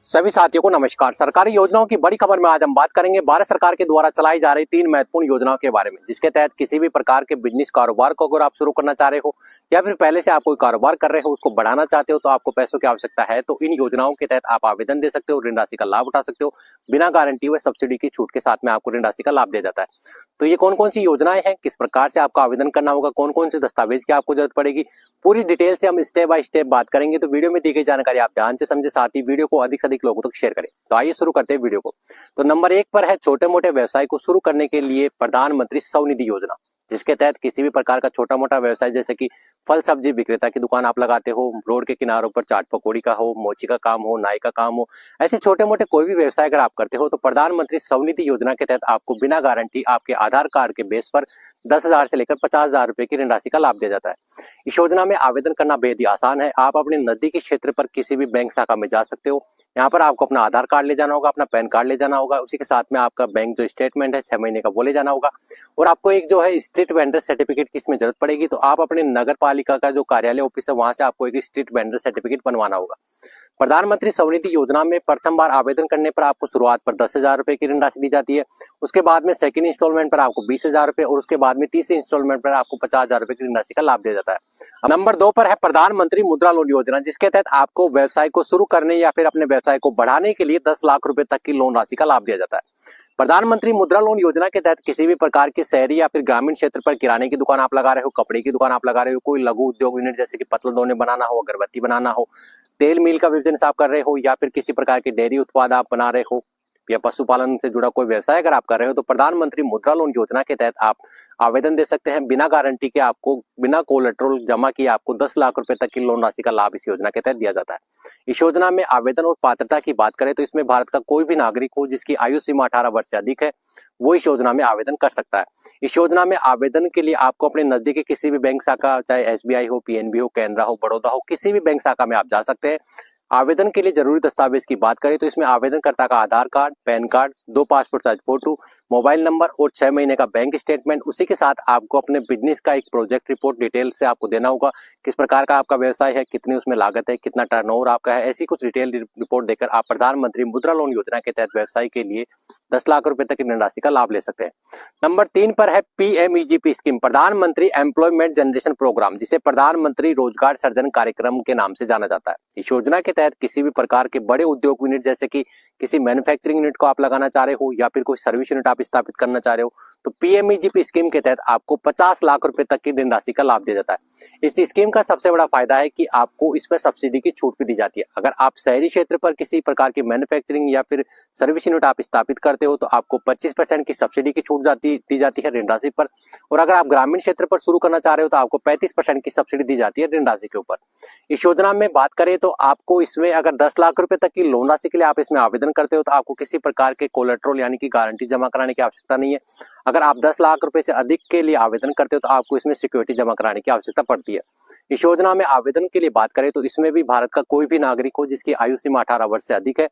सभी साथियों को नमस्कार। सरकारी योजनाओं की बड़ी खबर में आज हम बात करेंगे भारत सरकार के द्वारा चलाई जा रही 3 महत्वपूर्ण योजनाओं के बारे में, जिसके तहत किसी भी प्रकार के बिजनेस कारोबार को अगर आप शुरू करना चाह रहे हो या फिर पहले से आप कोई कारोबार कर रहे हो उसको बढ़ाना चाहते हो तो आपको पैसों की आवश्यकता है, तो इन योजनाओं के तहत आप आवेदन दे सकते हो, ऋण राशि का लाभ उठा सकते हो। बिना गारंटी व सब्सिडी की छूट के साथ में आपको ऋण राशि का लाभ दिया जाता है। तो ये कौन कौन सी योजनाएं हैं, किस प्रकार से आपको आवेदन करना होगा, कौन कौन से दस्तावेज की आपको जरूरत पड़ेगी, पूरी डिटेल से हम स्टेप बाय स्टेप बात करेंगे। तो वीडियो में दी गई जानकारी आप ध्यान से समझे, साथ ही वीडियो को अधिक से अधिक लोगों तक शेयर करें। तो आइए शुरू करते हैं वीडियो को। तो नंबर 1 पर है छोटे मोटे व्यवसाय को शुरू करने के लिए प्रधानमंत्री स्वनिधि योजना, जिसके तहत किसी भी प्रकार का छोटा मोटा व्यवसाय जैसे कि फल सब्जी विक्रेता की दुकान आप लगाते हो, रोड के किनारों पर चाट पकौड़ी का हो, मोची का काम हो, नाई का काम हो, ऐसे छोटे मोटे कोई भी व्यवसाय अगर आप करते हो तो प्रधानमंत्री स्वनिधि योजना के तहत आपको बिना गारंटी आपके आधार कार्ड के बेस पर 10,000 से लेकर 50,000 रुपए की ऋण राशि का लाभ दिया जाता है। इस योजना में आवेदन करना बेहद ही आसान है। आप अपने नजदीकी क्षेत्र पर किसी भी बैंक शाखा में जा सकते हो। यहाँ पर आपको अपना आधार कार्ड ले जाना होगा, अपना पैन कार्ड ले जाना होगा, उसी के साथ में आपका बैंक जो स्टेटमेंट है 6 महीने का वो ले जाना होगा, और आपको एक जो है स्ट्रीट वेंडर सर्टिफिकेट की इसमें जरूरत पड़ेगी। तो आप अपने नगर पालिका का जो कार्यालय ऑफिस है वहां से आपको एक स्ट्रीट वेंडर सर्टिफिकेट बनवाना होगा। प्रधानमंत्री स्वनिधि योजना में प्रथम बार आवेदन करने पर आपको शुरुआत पर 10,000 रुपए की ऋण राशि दी जाती है। उसके बाद में सेकंड इंस्टॉलमेंट पर आपको 20,000 रुपए और उसके बाद में तीसरे इंस्टॉलमेंट पर आपको 50,000 रुपए की ऋण राशि का लाभ दिया जाता है। नंबर 2 पर है प्रधानमंत्री मुद्रा लोन योजना, जिसके तहत आपको व्यवसाय को शुरू करने या फिर अपने व्यवसाय को बढ़ाने के लिए 10 लाख रुपए तक की लोन राशि का लाभ दिया जाता है। प्रधानमंत्री मुद्रा लोन योजना के तहत किसी भी प्रकार के शहरी या फिर ग्रामीण क्षेत्र पर किराने की दुकान आप लगा रहे हो, कपड़े की दुकान आप लगा रहे हो, कोई लघु उद्योग यूनिट जैसे कि पतल दोने बनाना हो, अगरबत्ती बनाना हो, तेल मिल का बिजनेस आप कर रहे हो, या फिर किसी प्रकार के डेयरी उत्पाद आप बना रहे हो, या पशुपालन से जुड़ा कोई व्यवसाय अगर आप कर रहे हो तो प्रधानमंत्री मुद्रा लोन योजना के तहत आप आवेदन दे सकते हैं। बिना गारंटी के आपको बिना कोलेटरल जमा किए आपको 10 लाख रुपए तक की लोन राशि का लाभ इस योजना के तहत दिया जाता है। इस योजना में आवेदन और पात्रता की बात करें तो इसमें भारत का कोई भी नागरिक हो जिसकी आयु सीमा 18 वर्ष से अधिक है वो इस योजना में आवेदन कर सकता है। इस योजना में आवेदन के लिए आपको अपने नजदीकी किसी भी बैंक शाखा, चाहे SBI हो, PNB हो, कैनरा हो, बड़ौदा हो, किसी भी बैंक शाखा में आप जा सकते हैं। आवेदन के लिए जरूरी दस्तावेज की बात करें तो इसमें आवेदनकर्ता का Aadhaar card, PAN card, 2 passport size photo, mobile number और 6 महीने का बैंक स्टेटमेंट, उसी के साथ आपको अपने बिजनेस का एक प्रोजेक्ट रिपोर्ट डिटेल से आपको देना होगा। किस प्रकार का आपका व्यवसाय है, कितनी उसमें लागत है, कितना टर्नओवर आपका है, ऐसी कुछ डिटेल रिपोर्ट देकर आप प्रधानमंत्री मुद्रा लोन योजना के तहत व्यवसाय के लिए 10 लाख रुपए तक की ऋण राशि का लाभ ले सकते हैं। नंबर 3 पर है PMEGP स्कीम, प्रधानमंत्री एम्प्लॉयमेंट जनरेशन प्रोग्राम, जिसे प्रधानमंत्री रोजगार सृजन कार्यक्रम के नाम से जाना जाता है। इस योजना के तहत किसी भी प्रकार के बड़े उद्योग यूनिट जैसे कि किसी मैन्युफैक्चरिंग यूनिट को आप लगाना चाह रहे हो या फिर कोई सर्विस यूनिट आप स्थापित करना चाह रहे हो तो PMEGP स्कीम के तहत आपको 50 लाख रुपए तक की ऋण राशि का लाभ दिया जाता है। इस स्कीम का सबसे बड़ा फायदा है कि आपको इसमें सब्सिडी की छूट भी दी जाती है। अगर आप शहरी क्षेत्र पर किसी प्रकार की मैन्युफैक्चरिंग या फिर सर्विस यूनिट आप स्थापित करते हो तो आपको 25% की सब्सिडी की छूट दी जाती है ऋण राशि पर, और अगर आप ग्रामीण क्षेत्र पर शुरू करना चाह रहे हो तो आपको 35% की सब्सिडी दी जाती है ऋण राशि के ऊपर। इस योजना में बात करें तो आपको इसमें अगर 10 लाख रुपए तक की लोन राशि के लिए आप इसमें आवेदन करते हो तो आपको किसी प्रकार के कोलेटरल यानी कि गारंटी जमा कराने की आवश्यकता नहीं है। अगर आप 10 लाख रुपए से अधिक के लिए आवेदन करते हो तो आपको इसमें सिक्योरिटी जमा कराने की आवश्यकता पड़ती है। इस योजना में आवेदन के लिए बात करें तो इसमें भी भारत का कोई भी नागरिक हो जिसकी आयु सीमा 18 वर्ष से अधिक है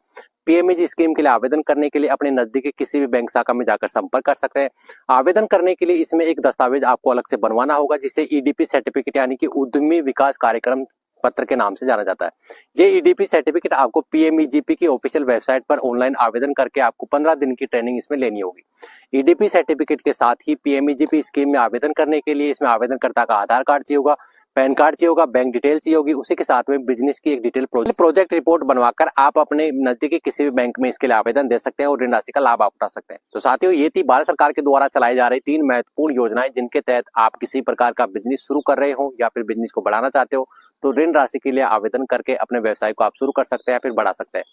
PMEG स्कीम के लिए आवेदन करने के लिए अपने नजदीकी किसी भी बैंक शाखा में जाकर संपर्क कर सकते हैं। आवेदन करने के लिए इसमें एक दस्तावेज आपको अलग से बनवाना होगा जिसे EDP सर्टिफिकेट यानी कि उद्यमी विकास कार्यक्रम पत्र के नाम से जाना जाता है। ये EDP सर्टिफिकेट आपको PMEGP की ऑफिशियल वेबसाइट पर ऑनलाइन आवेदन करके आपको 15 दिन की ट्रेनिंग इसमें लेनी होगी। EDP सर्टिफिकेट के साथ ही PMEGP स्कीम में आवेदन करने के लिए इसमें आवेदनकर्ता का आधार कार्ड चाहिए होगा, पैन कार्ड चाहिए होगा, बैंक डिटेल चाहिए होगी, उसी के साथ में बिजनेस की एक डिटेल प्रोजेक्ट रिपोर्ट बनवाकर आप अपने नजदीकी किसी भी बैंक में इसके लिए आवेदन दे सकते हैं और ऋण राशि का लाभ आप उठा सकते हैं। तो साथियों, ये थी भारत सरकार के द्वारा चलाई जा रही 3 महत्वपूर्ण योजनाएं जिनके तहत आप किसी प्रकार का बिजनेस शुरू कर रहे हो या फिर बिजनेस को बढ़ाना चाहते हो तो ऋण राशि के लिए आवेदन करके अपने व्यवसाय को आप शुरू कर सकते हैं फिर बढ़ा सकते हैं।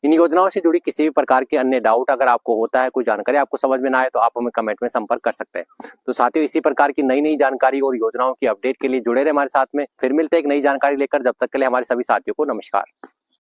इन योजनाओं से जुड़ी किसी भी प्रकार के अन्य डाउट अगर आपको होता है, कोई जानकारी आपको समझ में ना आए तो आप हमें कमेंट में संपर्क कर सकते हैं। तो साथियों, इसी प्रकार की नई जानकारी और योजनाओं की अपडेट के लिए जुड़े रहे हमारे साथ में। फिर मिलते हैं एक नई जानकारी लेकर, जब तक के लिए हमारे सभी साथियों को नमस्कार।